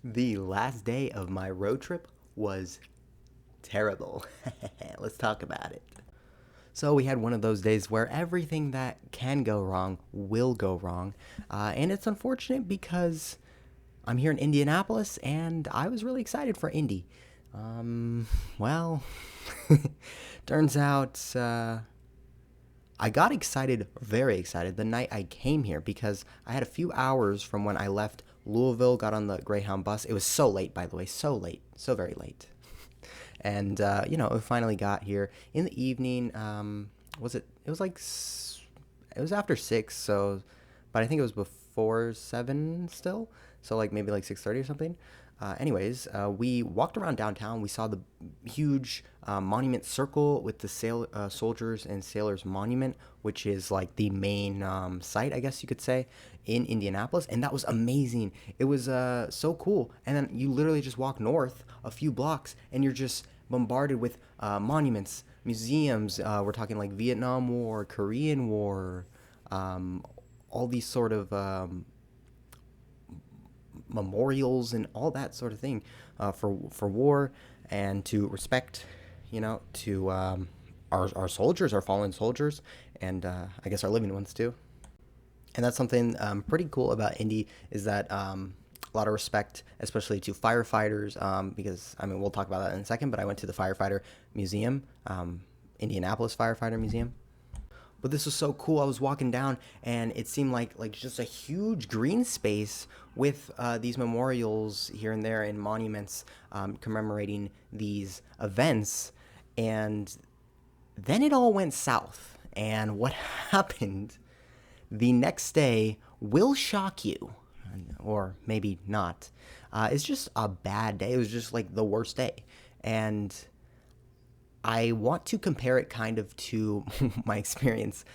The last day of my road trip was terrible. Let's talk about it. So, we had one of those days where everything that can go wrong will go wrong. And it's unfortunate because I'm here in Indianapolis and I was really excited for Indy. Well, turns out I got excited, very excited, the night I came here because I had a few hours from when I left Louisville, got on the Greyhound bus. It was so late, by the way, so late, so very late. And, we finally got here in the evening. It was like, it was after 6, so, but I think it was before 7 still. So, like, maybe like 6:30 or something. We walked around downtown. We saw the huge monument circle with the soldiers and sailors monument, which is like the main site, I guess you could say, in Indianapolis. And that was amazing. It was so cool. And then you literally just walk north a few blocks and you're just bombarded with monuments, museums. We're talking like Vietnam War, Korean War, um, all these sort of memorials and all that sort of thing for war and to respect, to our soldiers, our fallen soldiers, and I guess our living ones too. And that's something pretty cool about Indy is that a lot of respect, especially to firefighters, because I mean we'll talk about that in a second. But I went to the firefighter museum, Indianapolis Firefighter Museum. But this was so cool. I was walking down, and it seemed like just a huge green space with these memorials here and there and monuments commemorating these events. And then it all went south. And what happened the next day will shock you, or maybe not. It's just a bad day. It was just like the worst day. And I want to compare it kind of to my experience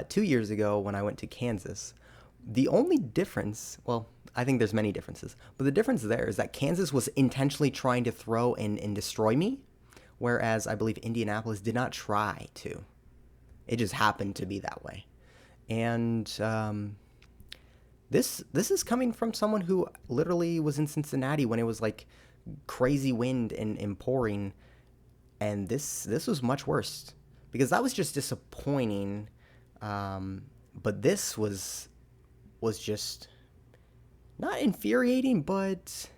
2 years ago when I went to Kansas. The only difference, well, I think there's many differences, but the difference there is that Kansas was intentionally trying to throw and destroy me, whereas I believe Indianapolis did not try to. It just happened to be that way. And this is coming from someone who literally was in Cincinnati when it was like crazy wind and pouring, and this was much worse because that was just disappointing. But this was just not infuriating, but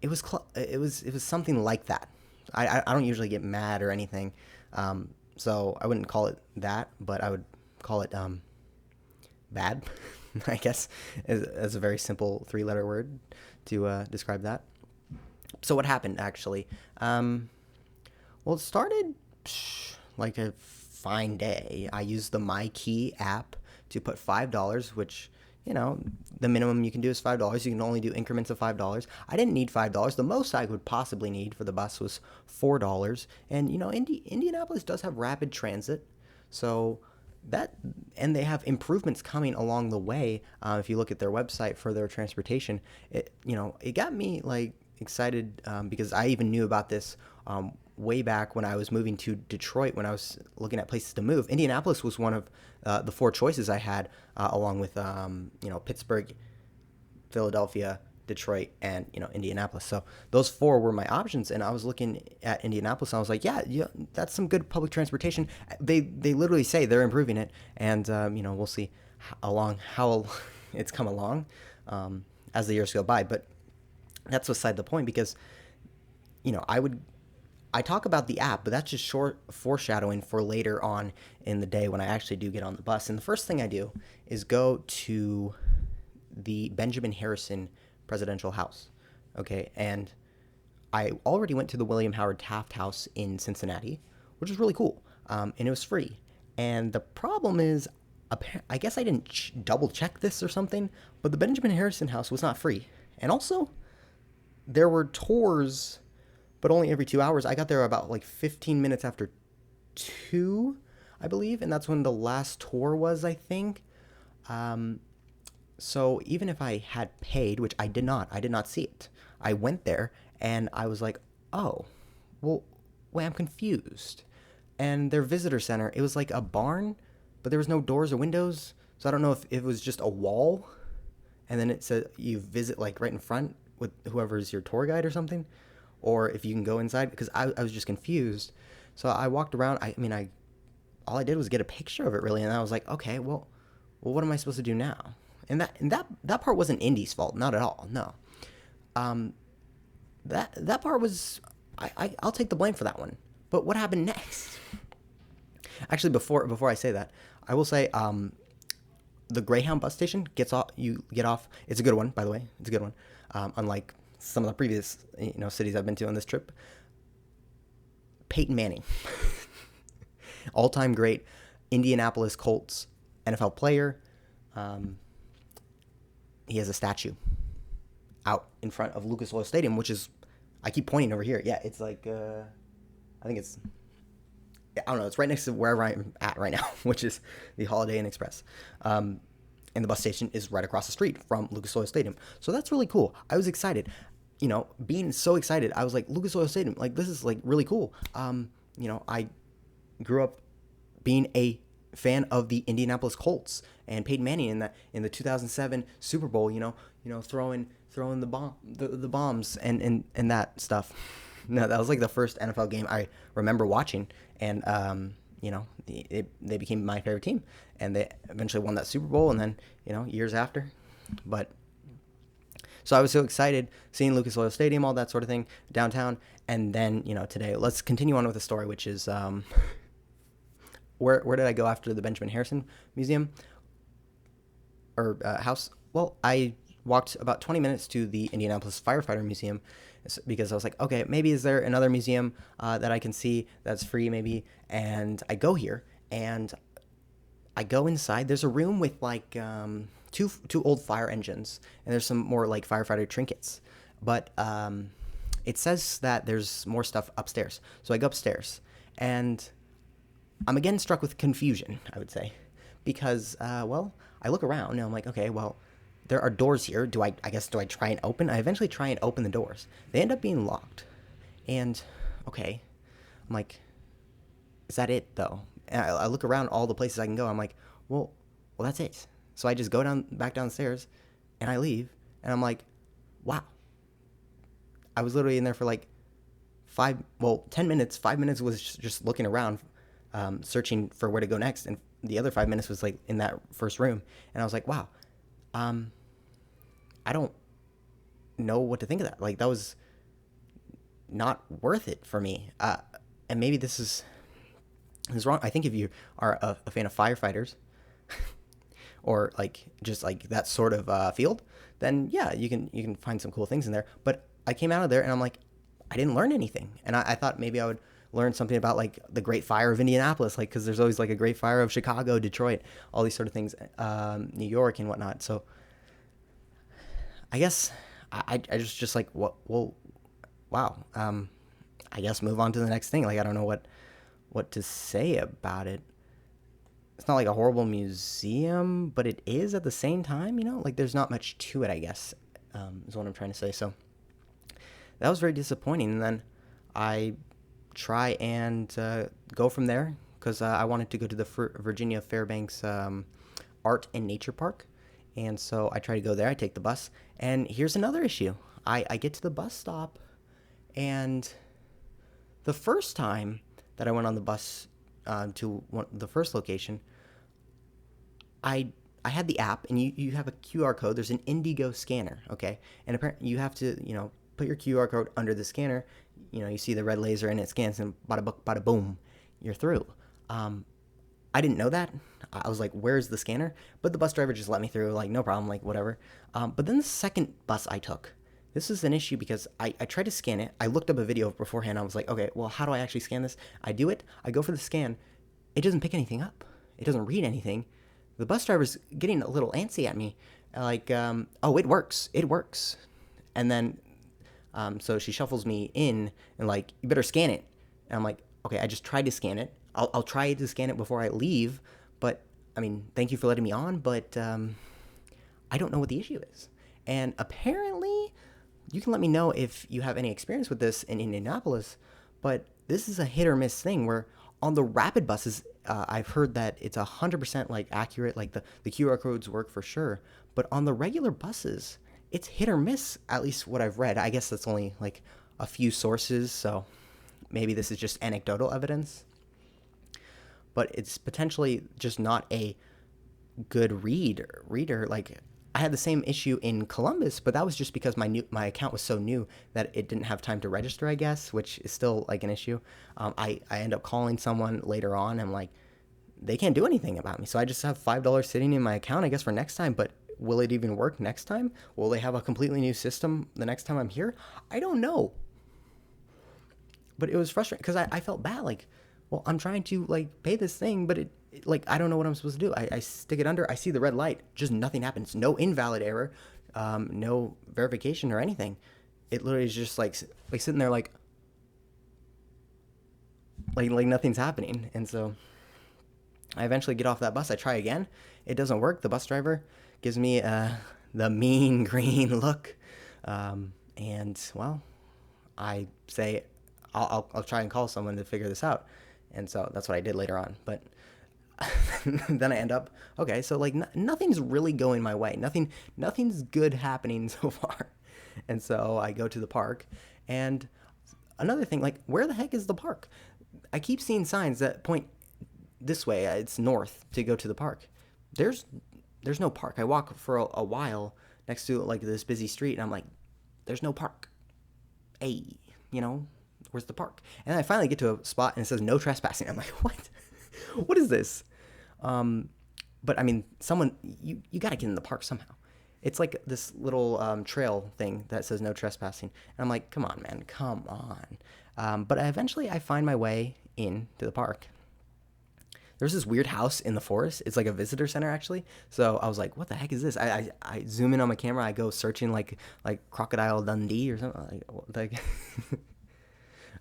it was something like that. I don't usually get mad or anything, so I wouldn't call it that, but I would call it bad. I guess as a very simple three-letter word to describe that. So what happened actually? Well, it started like a fine day. I used the My Key app to put $5, which the minimum you can do is $5. You can only do increments of $5. I didn't need $5. The most I could possibly need for the bus was $4. And Indianapolis does have rapid transit, so that and they have improvements coming along the way. If you look at their website for their transportation, it got me like excited because I even knew about this way back when I was moving to Detroit. When I was looking at places to move, Indianapolis was one of the four choices I had, along with Pittsburgh, Philadelphia, Detroit, and Indianapolis. So those four were my options, and I was looking at Indianapolis, and I was like, yeah, that's some good public transportation. They literally say they're improving it, and we'll see how it's come along as the years go by. But that's beside the point because I talk about the app, but that's just short foreshadowing for later on in the day when I actually do get on the bus. And the first thing I do is go to the Benjamin Harrison Presidential House. Okay, and I already went to the William Howard Taft House in Cincinnati, which was really cool, and it was free. And the problem is, I guess I didn't double check this or something, but the Benjamin Harrison House was not free. And also, there were tours, but only every 2 hours. I got there about like 15 minutes after 2, I believe, and that's when the last tour was, I think. So even if I had paid, which I did not see it. I went there and I was like, oh, well, wait, I'm confused. And their visitor center, it was like a barn, but there was no doors or windows. So I don't know if it was just a wall and then it said you visit like right in front with whoever's your tour guide or something, or if you can go inside, because I was just confused. So I walked around. I mean, I all I did was get a picture of it really, and I was like, okay, well, what am I supposed to do now? And that part wasn't Indy's fault, not at all. No, um, that part was I'll take the blame for that one. But what happened next? Actually, before I say that, I will say the Greyhound bus station gets off. You get off. It's a good one, by the way. It's a good one. Unlike some of the previous cities I've been to on this trip. Peyton Manning, all-time great Indianapolis Colts NFL player. He has a statue out in front of Lucas Oil Stadium, which is, I keep pointing over here. Yeah, it's like, I think it's, I don't know, it's right next to wherever I'm at right now, which is the Holiday Inn Express. And the bus station is right across the street from Lucas Oil Stadium. So that's really cool. I was excited. Being so excited, I was like, Lucas Oil Stadium, like, this is, like, really cool. I grew up being a fan of the Indianapolis Colts and Peyton Manning in the 2007 Super Bowl, throwing the bombs and that stuff. No, that was like the first NFL game I remember watching, and they became my favorite team, and they eventually won that Super Bowl, and then years after, but. So I was so excited seeing Lucas Oil Stadium, all that sort of thing, downtown, and then today let's continue on with the story, which is where did I go after the Benjamin Harrison Museum or house? Well, I walked about 20 minutes to the Indianapolis Firefighter Museum because I was like, okay, maybe is there another museum that I can see that's free maybe? And I go here and I go inside. There's a room with like two old fire engines, and there's some more like firefighter trinkets. But it says that there's more stuff upstairs. So I go upstairs, and I'm again struck with confusion, I would say, because I look around and I'm like, okay, well, there are doors here. Do I try and open? I eventually try and open the doors. They end up being locked, and okay, I'm like, is that it though? And I look around all the places I can go. I'm like, well, that's it. So I just go back downstairs, and I leave, and I'm like, wow. I was literally in there for like 10 minutes. 5 minutes was just looking around, searching for where to go next, and the other 5 minutes was like in that first room, and I was like, wow, I don't know what to think of that. Like, that was not worth it for me. And maybe this is wrong. I think if you are a fan of firefighters, or like just like that sort of field, then yeah, you can find some cool things in there. But I came out of there and I'm like, I didn't learn anything. And I thought maybe I would learn something about like the Great Fire of Indianapolis, like because there's always like a Great Fire of Chicago, Detroit, all these sort of things, New York and whatnot. So I guess I just like, well, wow. I guess move on to the next thing. Like, I don't know what to say about it. It's not like a horrible museum, but it is at the same time, like there's not much to it, I guess, is what I'm trying to say. So that was very disappointing. And then I try and go from there because I wanted to go to the Virginia Fairbanks Art and Nature Park. And so I try to go there. I take the bus. And here's another issue. I get to the bus stop, and the first time that I went on the bus to the first location, I had the app, and you have a QR code. There's an Indigo scanner, okay? And apparently you have to, put your QR code under the scanner. You see the red laser, and it scans, and bada boom, you're through. I didn't know that. I was like, where's the scanner? But the bus driver just let me through, like, no problem, like, whatever. But then the second bus I took, this is an issue because I tried to scan it. I looked up a video beforehand. I was like, okay, well, how do I actually scan this? I do it. I go for the scan. It doesn't pick anything up. It doesn't read anything. The bus driver's getting a little antsy at me. Like, oh, it works. It works. And then, so she shuffles me in and like, you better scan it. And I'm like, okay, I just tried to scan it. I'll try to scan it before I leave. But, I mean, thank you for letting me on. But I don't know what the issue is. And apparently, you can let me know if you have any experience with this in Indianapolis, but this is a hit or miss thing where On the rapid buses, I've heard that it's 100% like accurate, like the QR codes work for sure. But on the regular buses, it's hit or miss. At least what I've read. I guess that's only like a few sources, so maybe this is just anecdotal evidence. But it's potentially just not a good reader. Like I had the same issue in Columbus, but that was just because my account was so new that it didn't have time to register, I guess, which is still like an issue. I end up calling someone later on. And I'm like, they can't do anything about me, so I just have $5 sitting in my account, I guess, for next time. But will it even work next time? Will they have a completely new system the next time I'm here? I don't know. But it was frustrating because I felt bad. Like, well, I'm trying to like pay this thing, but like I don't know what I'm supposed to do. I stick it under. I see the red light. Just nothing happens. No invalid error. No verification or anything. It literally is just like sitting there like nothing's happening. And so I eventually get off that bus. I try again. It doesn't work. The bus driver gives me the mean green look. And well, I say I'll try and call someone to figure this out. And so that's what I did later on. But then I end up, okay, so like nothing's really going my way. Nothing's good happening so far. And so I go to the park. And another thing, like, where the heck is the park? I keep seeing signs that point this way. It's north to go to the park. There's no park. I walk for a while next to like this busy street, and I'm like, there's no park. Hey, where's the park? And then I finally get to a spot and it says no trespassing. I'm like, what? What is this? But I mean, you got to get in the park somehow. It's like this little trail thing that says no trespassing. And I'm like, come on, man, come on. But eventually I find my way into the park. There's this weird house in the forest. It's like a visitor center, actually. So I was like, what the heck is this? I zoom in on my camera. I go searching like Crocodile Dundee or something. Like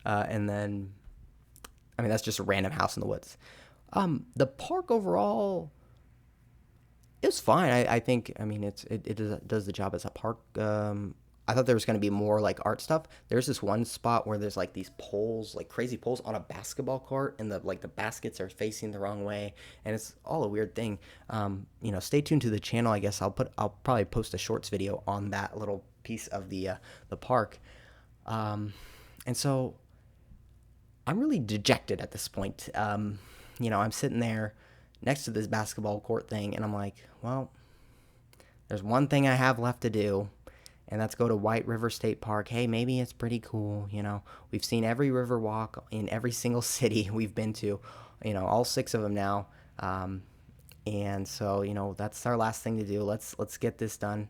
and then, I mean, that's just a random house in the woods. The park overall is fine. I think, I mean, it does the job as a park. I thought there was going to be more like art stuff. There's this one spot where there's like these poles, like crazy poles on a basketball court, and the baskets are facing the wrong way, and it's all a weird thing. Stay tuned to the channel. I guess I'll probably post a shorts video on that little piece of the park. And so I'm really dejected at this point. I'm sitting there next to this basketball court thing, and I'm like, well, there's one thing I have left to do, and that's go to White River State Park. Hey, maybe it's pretty cool. We've seen every river walk in every single city we've been to, all 6 of them now. And so, that's our last thing to do. Let's get this done,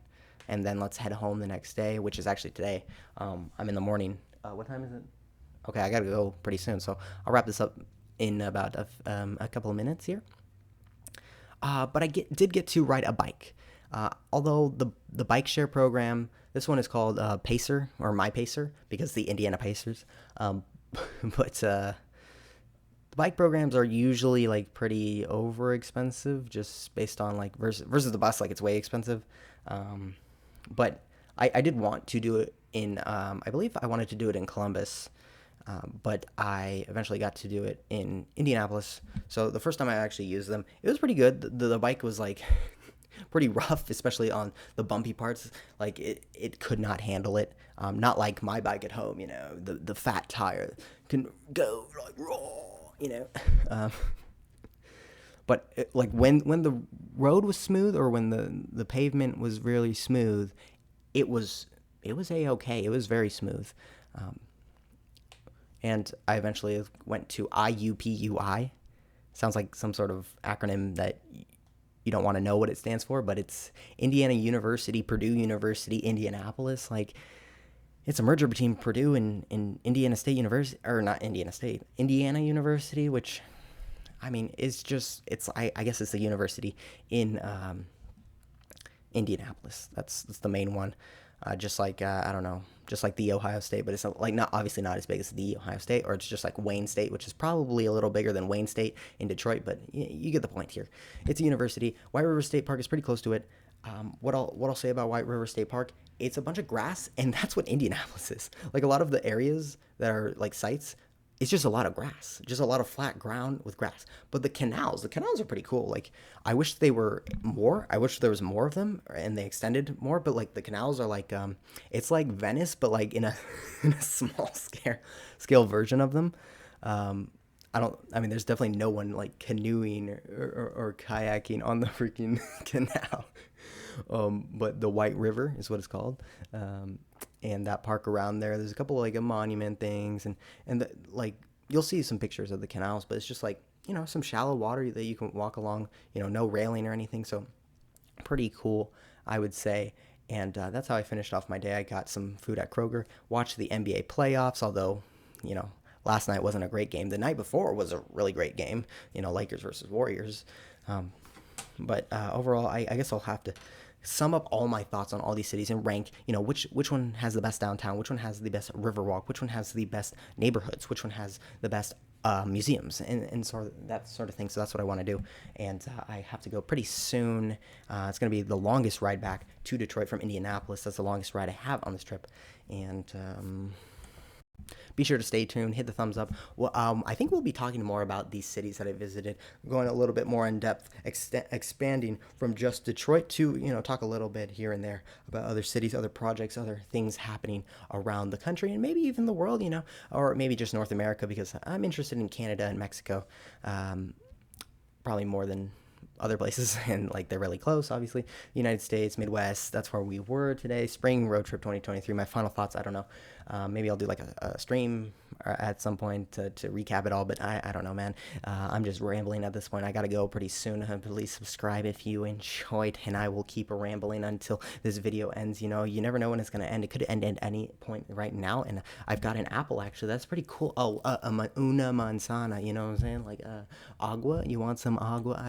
and then let's head home the next day, which is actually today. I'm in the morning. What time is it? Okay, I gotta go pretty soon, so I'll wrap this up in about a couple of minutes here. But I did get to ride a bike. Although the bike share program, this one is called Pacer, or My Pacer, because the Indiana Pacers. But the bike programs are usually like pretty over expensive, just based on like versus the bus, like it's way expensive. But I did want to do it in, I believe I wanted to do it in Columbus. But I eventually got to do it in Indianapolis. So the first time I actually used them, it was pretty good. The bike was like pretty rough, especially on the bumpy parts. Like it could not handle it. Not like my bike at home, the fat tire can go like raw, But like when the road was smooth, or when the pavement was really smooth, it was a-okay. It was very smooth. And I eventually went to IUPUI. Sounds like some sort of acronym that you don't want to know what it stands for, but it's Indiana University, Purdue University, Indianapolis. Like, it's a merger between Purdue and Indiana State University, or not Indiana State, Indiana University, which, I mean, I guess it's a university in Indianapolis. That's the main one. Just like, I don't know, just like the Ohio State, but it's like obviously not as big as the Ohio State, or it's just like Wayne State, which is probably a little bigger than Wayne State in Detroit, but you get the point here. It's a university. White River State Park is pretty close to it. What I'll say about White River State Park, it's a bunch of grass, and that's what Indianapolis is. Like, a lot of the areas that are like sites it's just a lot of grass, just a lot of flat ground with grass. But the canals are pretty cool. Like I wish they were more. I wish there was more of them and they extended more. But like the canals are like it's like Venice, but like in a in a small scale version of them. Um, I don't. I mean, there's definitely no one like canoeing or kayaking on the freaking canal. But the White River is what it's called. Um, and that park around there, there's a couple of, like a monument things, like you'll see some pictures of the canals, but it's just like some shallow water that you can walk along. No railing or anything. So pretty cool, I would say. And that's how I finished off my day. I got some food at Kroger, watched the NBA playoffs, although, you know, last night wasn't a great game. The night before was a really great game, Lakers versus Warriors. Um, but overall, I guess I'll have to sum up all my thoughts on all these cities and rank, which one has the best downtown, which one has the best Riverwalk, which one has the best neighborhoods, which one has the best museums, and sort of that sort of thing. So that's what I want to do. And I have to go pretty soon. It's going to be the longest ride back to Detroit from Indianapolis. That's the longest ride I have on this trip. And be sure to stay tuned, hit the thumbs up. Well, I think we'll be talking more about these cities that I visited, going a little bit more in depth, expanding from just Detroit to, talk a little bit here and there about other cities, other projects, other things happening around the country, and maybe even the world, or maybe just North America, because I'm interested in Canada and Mexico, probably more than other places, and like they're really close, obviously. United States, Midwest, that's where we were today. Spring road trip 2023. My final thoughts, I don't know. Maybe I'll do like a stream at some point to recap it all, but I don't know, man. I'm just rambling at this point. I gotta go pretty soon. Please subscribe if you enjoyed, and I will keep rambling until this video ends. You never know when it's gonna end. It could end at any point right now, and I've got an apple, actually. That's pretty cool. Oh, una manzana, you know what I'm saying? Like agua. You want some agua?